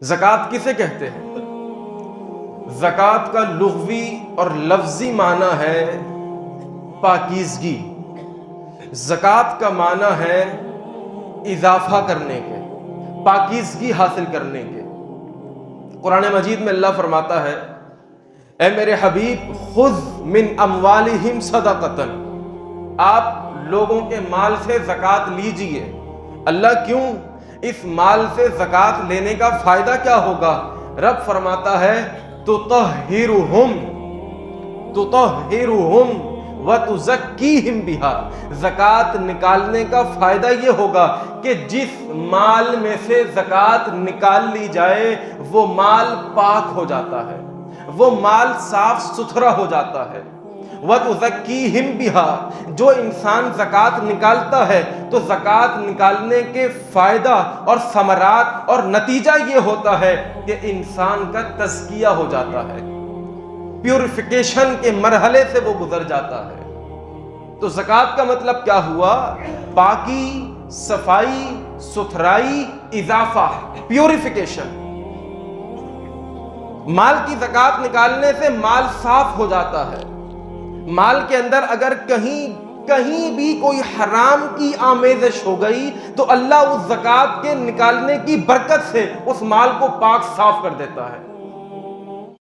زکوٰۃ کسے کہتے ہیں؟ زکوٰۃ کا لغوی اور لفظی معنی ہے پاکیزگی۔ زکوٰۃ کا معنی ہے اضافہ کرنے کے، پاکیزگی حاصل کرنے کے۔ قرآن مجید میں اللہ فرماتا ہے، اے میرے حبیب خذ من اموالہم صدقۃ، آپ لوگوں کے مال سے زکوٰۃ لیجئے۔ اللہ کیوں؟ اس مال سے زکوٰۃ لینے کا فائدہ کیا ہوگا؟ رب فرماتا ہے تطہرہم وتزکیہم بہا، زکوٰۃ نکالنے کا فائدہ یہ ہوگا کہ جس مال میں سے زکوٰۃ نکال لی جائے وہ مال پاک ہو جاتا ہے، وہ مال صاف ستھرا ہو جاتا ہے۔ وَتُزَكِّيهِمْ بِهَا، جو انسان زکوٰۃ نکالتا ہے تو زکوٰۃ نکالنے کے فائدہ اور ثمرات اور نتیجہ یہ ہوتا ہے کہ انسان کا تزکیہ ہو جاتا ہے، پیوریفیکیشن کے مرحلے سے وہ گزر جاتا ہے۔ تو زکوٰۃ کا مطلب کیا ہوا؟ پاکی، صفائی، ستھرائی، اضافہ، پیوریفیکیشن۔ مال کی زکوٰۃ نکالنے سے مال صاف ہو جاتا ہے۔ مال کے اندر اگر کہیں بھی کوئی حرام کی آمیزش ہو گئی تو اللہ اس زکوٰۃ کے نکالنے کی برکت سے اس مال کو پاک صاف کر دیتا ہے۔